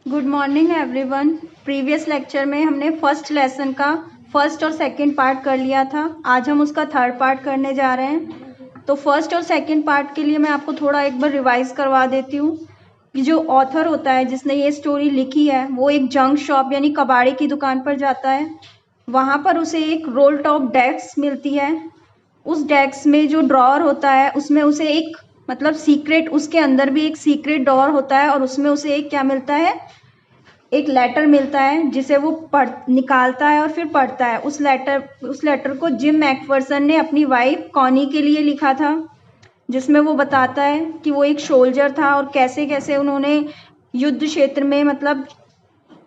Good morning everyone. Previous lecture में हमने first lesson का फर्स्ट और सेकंड पार्ट कर लिया था। आज हम उसका थर्ड पार्ट करने जा रहे हैं। तो फर्स्ट और सेकंड पार्ट के लिए मैं आपको थोड़ा एक बार रिवाइज करवा देती हूँ कि जो ऑथर होता है जिसने ये स्टोरी लिखी है वो एक जंक शॉप यानी कबाड़ी की दुकान पर जाता है। वहाँ पर उसे एक रोल टॉप डेस्क मिलती है। उस डेस्क में जो ड्रॉअर होता है उसमें उसे एक सीक्रेट, उसके अंदर भी एक सीक्रेट डोर होता है और उसमें उसे एक क्या मिलता है, एक लेटर मिलता है जिसे वो निकालता है और फिर पढ़ता है। उस लेटर को जिम मैकफर्सन ने अपनी वाइफ कॉनी के लिए लिखा था, जिसमें वो बताता है कि वो एक सोल्जर था और कैसे कैसे उन्होंने युद्ध क्षेत्र में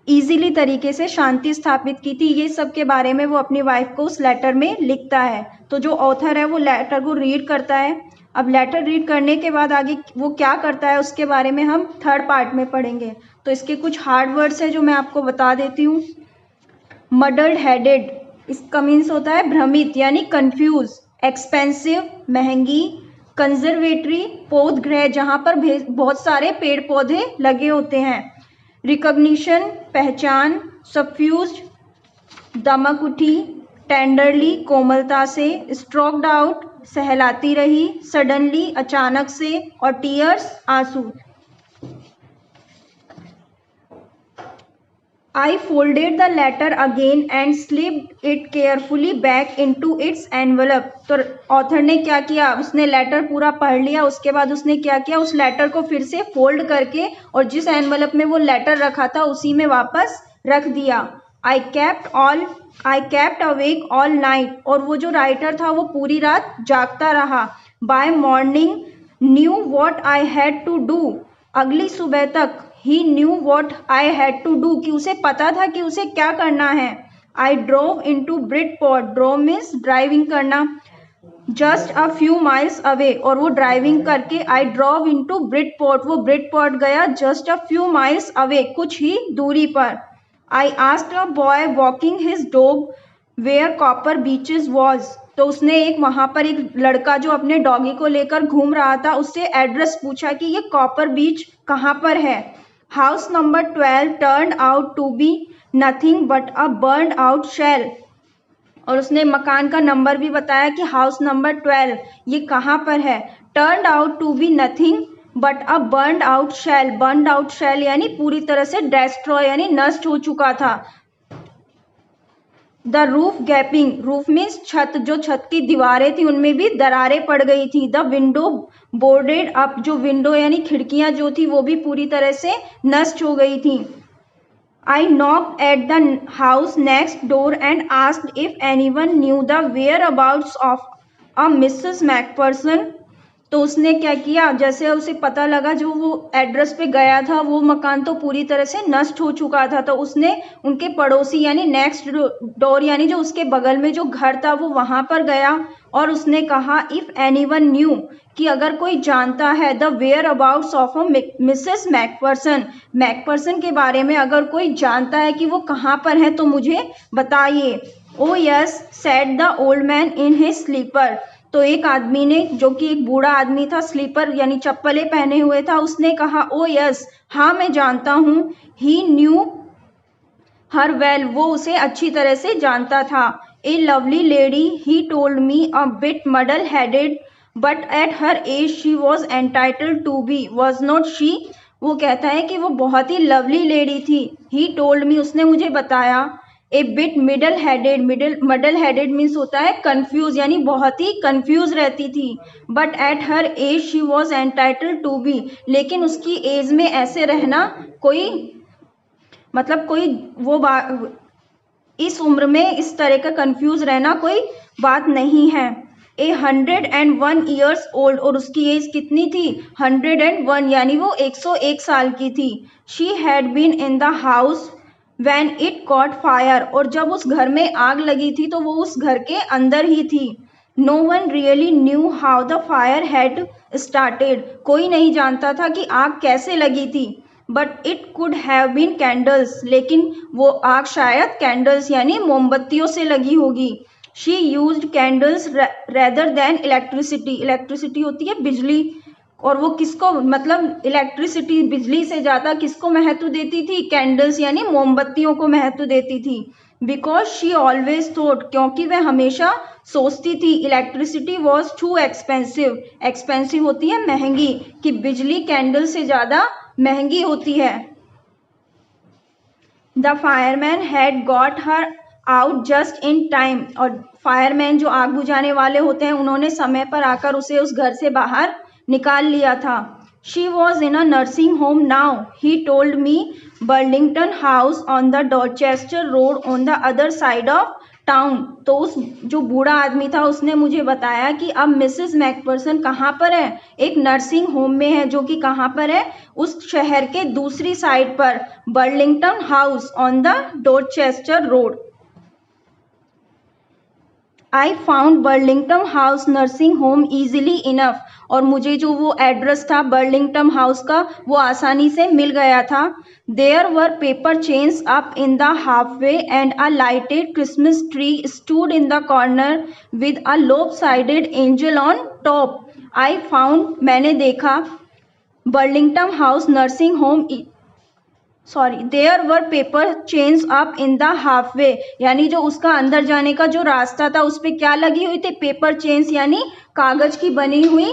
इजीली तरीके से शांति स्थापित की थी। ये सब के बारे में वो अपनी वाइफ को उस लेटर में लिखता है। तो जो ऑथर है वो लेटर को रीड करता है। अब लेटर रीड करने के बाद आगे वो क्या करता है उसके बारे में हम थर्ड पार्ट में पढ़ेंगे। तो इसके कुछ हार्ड वर्ड्स हैं जो मैं आपको बता देती हूँ। मडल्ड हेडेड, इसका मीन्स होता है भ्रमित यानी कंफ्यूज। एक्सपेंसिव, महंगी। कंजर्वेटरी, पौधगृह जहाँ पर बहुत सारे पेड़ पौधे लगे होते हैं। रिकॉग्निशन, पहचान। सफ्यूज, दमक उठी। टेंडरली, कोमलता से। स्ट्रोक्ड आउट, सहलाती रही। सडनली, अचानक से। और टीयर्स, आंसू। I folded the letter again and slipped it carefully back into its envelope। तो ऑथर ने क्या किया, उसने लेटर पूरा पढ़ लिया, उसके बाद उसने क्या किया, उस लेटर को फिर से फोल्ड करके और जिस एनवलप में वो लेटर रखा था उसी में वापस रख दिया। I kept awake all night, और वो जो राइटर था वो पूरी रात जागता रहा। By morning knew what I had to do, अगली सुबह तक he knew what I had to do, कि उसे पता था कि उसे क्या करना है। I drove into Bridport, drove means driving करना। just a few miles away, और वो ड्राइविंग करके I drove into Bridport, वो ब्रिडपोर्ट गया just a few miles away, कुछ ही दूरी पर। I asked a boy walking his dog where Copper Beaches was, तो उसने वहाँ पर एक लड़का जो अपने डॉगी को लेकर घूम रहा था उससे एड्रेस पूछा कि ये कॉपर बीच कहाँ पर है। House number 12 turned out to be nothing but a burned out shell, और उसने मकान का नंबर भी बताया कि हाउस नंबर 12 ये कहाँ पर है। turned out to be nothing but a burned out shell, burned out shell यानी पूरी तरह से destroy यानी नष्ट हो चुका था। The roof gapping, roof means छत, जो छत की दीवारें थी उनमें भी दरारें पड़ गई थी। द विंडो बोर्डेड अप, जो विंडो यानी खिड़कियां जो थी वो भी पूरी तरह से नष्ट हो गई थी। I knocked at the house next door and asked if anyone knew the whereabouts of a Mrs McPherson, तो उसने क्या किया, जैसे उसे पता लगा जो वो एड्रेस पे गया था वो मकान तो पूरी तरह से नष्ट हो चुका था, तो उसने उनके पड़ोसी यानी नेक्स्ट डोर यानी जो उसके बगल में जो घर था वो वहाँ पर गया और उसने कहा इफ़ एनीवन न्यू, कि अगर कोई जानता है the whereabouts of Mrs McPherson, McPherson के बारे में अगर कोई जानता है कि वो कहाँ पर है तो मुझे बताइए। Oh yes said the old man in his slipper, तो एक आदमी ने, जो कि एक बूढ़ा आदमी था, स्लीपर यानी चप्पलें पहने हुए था, उसने कहा ओ यस, हाँ मैं जानता हूँ। ही न्यू हर वेल, वो उसे अच्छी तरह से जानता था। A lovely lady, he told me, a bit muddle headed but at her age she was entitled to be, was not she, वो कहता है कि वो बहुत ही लवली लेडी थी। ही टोल्ड मी, उसने मुझे बताया। A bit middle headed, muddle headed means होता है कंफ्यूज यानी बहुत ही कंफ्यूज रहती थी। But at her age she was entitled to be, लेकिन उसकी एज में ऐसे रहना कोई इस उम्र में इस तरह का कंफ्यूज रहना कोई बात नहीं है। ए 101 ईयर्स ओल्ड, और उसकी एज कितनी थी, 101 यानी वो 101 साल की थी। She had been in the house When it caught fire, और जब उस घर में आग लगी थी तो वो उस घर के अंदर ही थी। No one really knew how the fire had started, कोई नहीं जानता था कि आग कैसे लगी थी। But it could have been candles, लेकिन वो आग शायद कैंडल्स यानी मोमबत्तियों से लगी होगी। She used candles rather than electricity, electricity होती है बिजली और वो किसको, मतलब इलेक्ट्रिसिटी, बिजली से ज़्यादा किसको महत्व देती थी? कैंडल्स यानी मोमबत्तियों को महत्व देती थी। बिकॉज शी ऑलवेज थॉट, क्योंकि वह हमेशा सोचती थी, electricity was too expensive, expensive होती है महंगी, कि बिजली कैंडल से ज़्यादा महंगी होती है। The fireman had got her out just in time, और फायरमैन जो आग बुझाने वाले होते हैं उन्होंने समय पर आकर उसे उस घर से बाहर निकाल लिया था। She was in a nursing home now, he told me, Burlington house on the Dorchester road on the other side of town. तो उस जो बूढ़ा आदमी था उसने मुझे बताया कि अब मिसेस मैकफर्सन कहाँ पर है? एक नर्सिंग होम में है, जो कि कहाँ पर है? उस शहर के दूसरी साइड पर, Burlington house on the Dorchester road. I found Burlington House nursing home easily enough, और मुझे जो वो एड्रेस था बर्लिंगटन हाउस का वो आसानी से मिल गया था। There were paper chains up in the halfway and a lighted Christmas tree stood in the corner with a lopsided angel on top. I found, मैंने देखा, Burlington House nursing home, there were paper chains up in the halfway, यानी जो उसका अंदर जाने का जो रास्ता था उस पर क्या लगी हुई थी? पेपर चेन्स, यानी कागज की बनी हुई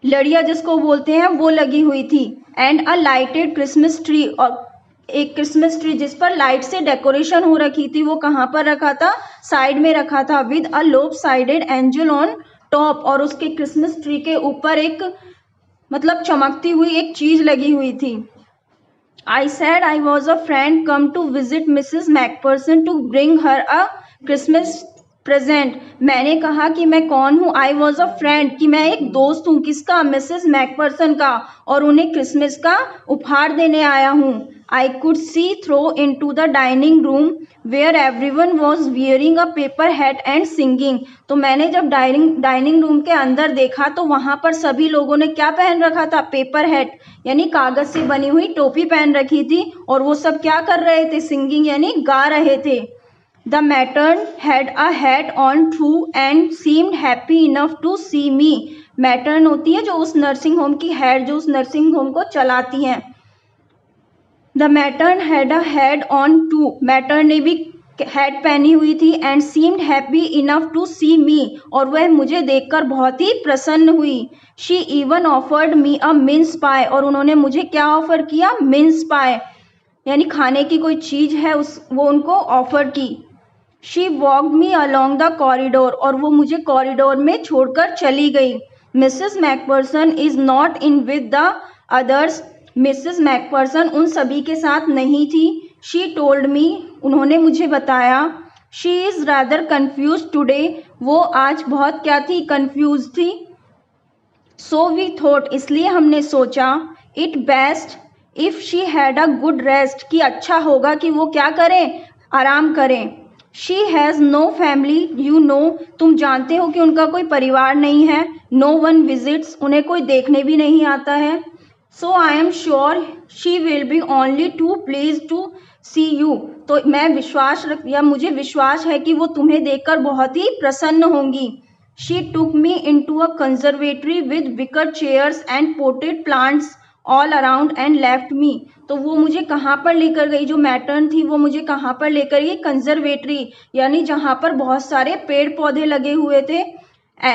लड़ियां जिसको बोलते हैं वो लगी हुई थी। And a lighted Christmas tree, और एक क्रिसमस ट्री जिस पर लाइट से डेकोरेशन हो रखी थी वो कहाँ पर रखा था? साइड में रखा था। विद अ लोप साइडेड एंजल ऑन टॉप, और उसके क्रिसमस ट्री के ऊपर एक, मतलब चमकती हुई एक चीज लगी हुई थी। I said I was a friend come to visit Mrs. Macpherson to bring her a Christmas present. मैंने कहा कि मैं कौन हूँ? I was a friend, कि मैं एक दोस्त हूँ। किसका? मिसेस मैकफर्सन का, और उन्हें क्रिसमस का उपहार देने आया हूँ। I could see through into the dining room where everyone was wearing a paper hat and singing. तो मैंने जब डाइनिंग रूम के अंदर देखा तो वहाँ पर सभी लोगों ने क्या पहन रखा था? पेपर हैट, यानी कागज से बनी हुई टोपी पहन रखी थी, और वो सब क्या कर रहे थे? सिंगिंग, यानी गा रहे थे। The matron had a hat on too and seemed happy enough to see me. Matron होती है जो उस नर्सिंग होम की हेड, जो उस नर्सिंग होम को चलाती हैं। The matron had a hat on too, matron ने भी हैट पहनी हुई थी। And seemed happy enough to see me, और वह मुझे देखकर बहुत ही प्रसन्न हुई। She even offered me a mince pie, और उन्होंने मुझे क्या ऑफर किया? मिन्स पाई, यानी खाने की कोई चीज है वो उनको ऑफर की। She walked me along the corridor, और वो मुझे कॉरिडोर में छोड़कर चली गई। Mrs Macpherson is not in with the others, Mrs Macpherson उन सभी के साथ नहीं थी। शी टोल्ड मी, उन्होंने मुझे बताया। She is rather confuse today, वो आज बहुत क्या थी? कन्फ्यूज थी। सो वी थॉट, इसलिए हमने सोचा, it best if she had a good rest, कि अच्छा होगा कि वो क्या करें? आराम करें। She has no family, you know, तुम जानते हो कि उनका कोई परिवार नहीं है। नो वन विजिट्स, उन्हें कोई देखने भी नहीं आता है। So I am sure she will be only too pleased to see you, तो मैं मुझे विश्वास है कि वो तुम्हें देखकर बहुत ही प्रसन्न होंगी। She took me into a conservatory with wicker chairs and potted plants all around and left me, तो वो मुझे कहाँ पर लेकर गई? जो मैटर्न थी वो मुझे कहाँ पर लेकर गई? कंजर्वेटरी, यानी जहाँ पर बहुत सारे पेड़ पौधे लगे हुए थे।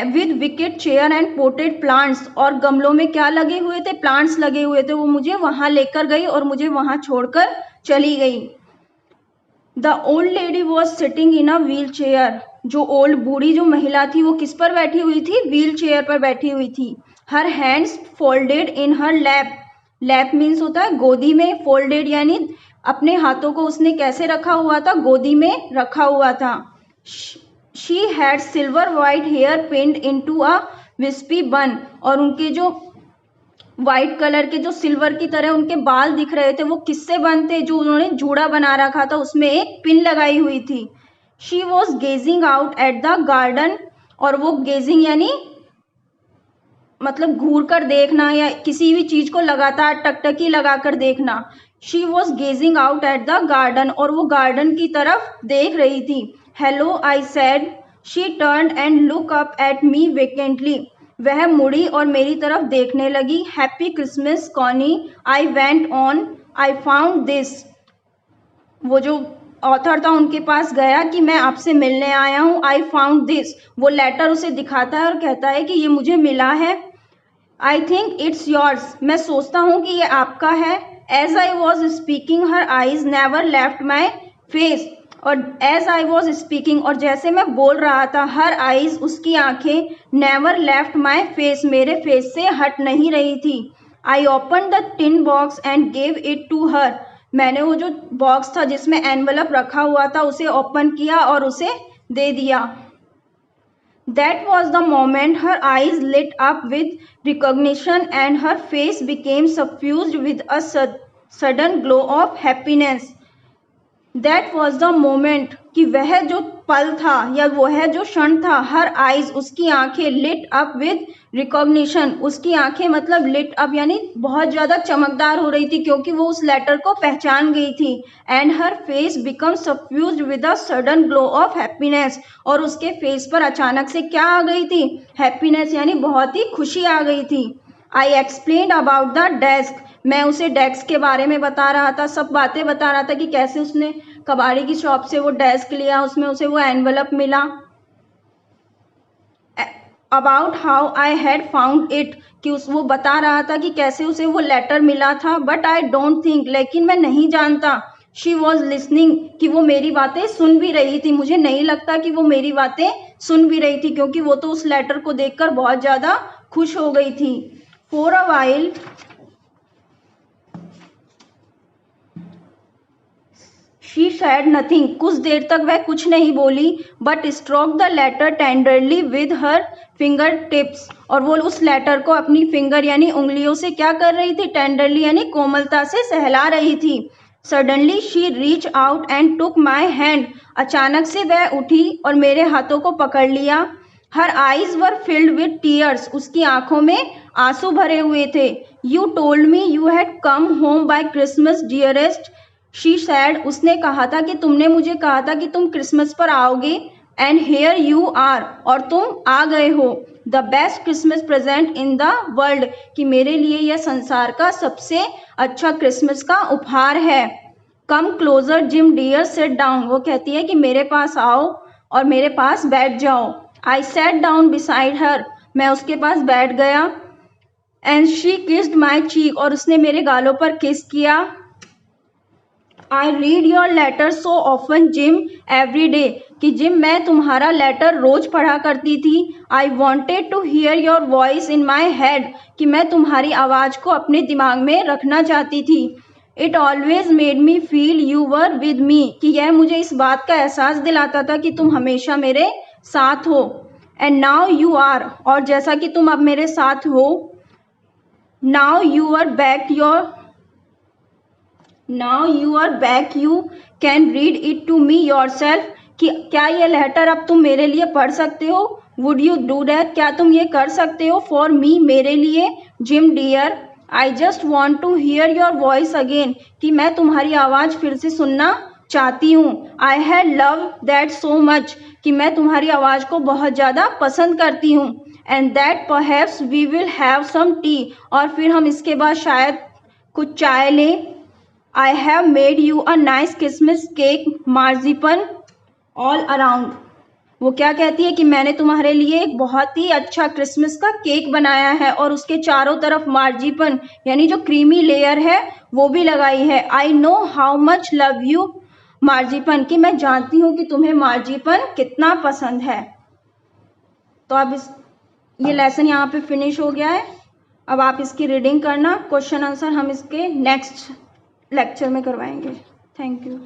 With wicket chair and potted plants, और गमलों में क्या लगे हुए थे? प्लांट्स लगे हुए थे। वो मुझे वहां लेकर गई और मुझे वहां छोड़कर चली गई। The old lady was sitting in a wheel chair, जो ओल्ड बूढ़ी जो महिला थी वो किस पर बैठी हुई थी? व्हील चेयर पर बैठी हुई थी। हर हैंड्स फोल्डेड इन हर लैप, लैप मीन्स होता है गोदी में, फोल्डेड यानी अपने हाथों को उसने कैसे रखा हुआ था? गोदी में रखा हुआ था। She had silver white hair pinned into a wispy bun, और उनके जो वाइट कलर के जो सिल्वर की तरह उनके बाल दिख रहे थे वो किससे बन थे? जो उन्होंने जूड़ा बना रखा था उसमें एक पिन लगाई हुई थी। She was gazing out at the garden, और वो गेजिंग यानी मतलब घूर कर देखना या किसी भी चीज को लगातार टकटकी लगाकर देखना। She was gazing out at the garden, और वो गार्डन की तरफ देख रही थी। Hello I said, she turn and look up at me vacantly, वह मुड़ी और मेरी तरफ देखने लगी। Happy Christmas Connie, I went on, I found this. वो जो ऑथर था उनके पास गया कि मैं आपसे मिलने आया हूँ। आई फाउंड दिस, वो लेटर उसे दिखाता है और कहता है कि ये मुझे मिला है। आई थिंक इट्स योर्स, मैं सोचता हूँ कि ये आपका है। As I was speaking her eyes never left my face, और एज आई वॉज स्पीकिंग, और जैसे मैं बोल रहा था, हर आईज, उसकी आंखें, नेवर लेफ्ट माई फेस, मेरे फेस से हट नहीं रही थी। I open the tin box and gave it to her, मैंने वो जो बॉक्स था जिसमें एनवलप रखा हुआ था उसे ओपन किया और उसे दे दिया। That was the moment her eyes lit up with recognition and her face became suffused with a sudden glow of happiness. That was the moment, कि वह जो पल था या वह जो क्षण था, हर आइज, उसकी आंखें, लिट अप विद रिकॉग्निशन, उसकी आंखें मतलब लिट अप यानी बहुत ज़्यादा चमकदार हो रही थी क्योंकि वो उस लेटर को पहचान गई थी। And her face become suffused with a sudden glow of happiness, और उसके फेस पर अचानक से क्या आ गई थी? हैप्पीनेस, यानी बहुत ही खुशी आ गई थी। आई एक्सप्लेन्ड अबाउट द डेस्क, मैं उसे डेस्क के बारे में बता रहा था, सब बातें बता रहा था कि कैसे उसने कबाड़ी की शॉप से वो डेस्क लिया, उसमें उसे वो एनवलप मिला। About how I had found it, कि वो बता रहा था कि कैसे उसे वो लेटर मिला था। बट आई डोंट थिंक, लेकिन मैं नहीं जानता, शी वॉज लिसनिंग, कि वो मेरी बातें सुन भी रही थी। मुझे नहीं लगता कि वो मेरी बातें सुन भी रही थी क्योंकि वो तो उस लेटर को देखकर बहुत ज़्यादा खुश हो गई थी। For a while she said nothing, कुछ देर तक वह कुछ नहीं बोली। But stroke the letter tenderly with her finger tips, और वो उस लेटर को अपनी फिंगर यानी उंगलियों से क्या कर रही थी? टेंडरली यानी कोमलता से सहला रही थी। Suddenly she reach out and took my hand, अचानक से वह उठी और मेरे हाथों को पकड़ लिया। Her eyes were filled with tears, उसकी आंखों में आंसू भरे हुए थे। You told me you had come home by Christmas dearest, she said, उसने कहा था कि तुमने मुझे कहा था कि तुम क्रिसमस पर आओगे। एंड हेयर यू आर, और तुम आ गए हो। The best Christmas present in the world, कि मेरे लिए यह संसार का सबसे अच्छा क्रिसमस का उपहार है। Come closer Jim dear, sit down, वो कहती है कि मेरे पास आओ और मेरे पास बैठ जाओ। I sat down beside her, मैं उसके पास बैठ गया। And she kissed my cheek, और उसने मेरे गालों पर किस किया। I read your letter so often Jim every day, कि जिम मैं तुम्हारा लेटर रोज पढ़ा करती थी। I wanted to hear your voice in my head, कि मैं तुम्हारी आवाज़ को अपने दिमाग में रखना चाहती थी। It always made me feel you were with me, कि यह मुझे इस बात का एहसास दिलाता था कि तुम हमेशा मेरे साथ हो। एंड नाउ यू आर, और जैसा कि तुम अब मेरे साथ हो। Now you are back your Now you are back, you can read it to me yourself, कि क्या ये लेटर अब तुम मेरे लिए पढ़ सकते हो? Would you do that, क्या तुम ये कर सकते हो? For me, मेरे लिए। Jim dear, I just want to hear your voice again, कि मैं तुम्हारी आवाज़ फिर से सुनना चाहती हूँ। I had loved that so much, कि मैं तुम्हारी आवाज़ को बहुत ज़्यादा पसंद करती हूँ। And that perhaps we will have some tea, और फिर हम इसके बाद शायद कुछ चाय लें। I have made you a nice Christmas cake, marzipan all around, वो क्या कहती है कि मैंने तुम्हारे लिए एक बहुत ही अच्छा क्रिसमस का केक बनाया है और उसके चारों तरफ मार्जिपन यानी जो क्रीमी लेयर है वो भी लगाई है। I know how much love you marzipan, कि मैं जानती हूँ कि तुम्हें मार्जिपन कितना पसंद है। तो अब ये लेसन यहाँ पे फिनिश हो गया है। अब आप इसकी रीडिंग करना, क्वेश्चन आंसर हम इसके नेक्स्ट लेक्चर में करवाएंगे। Thank you.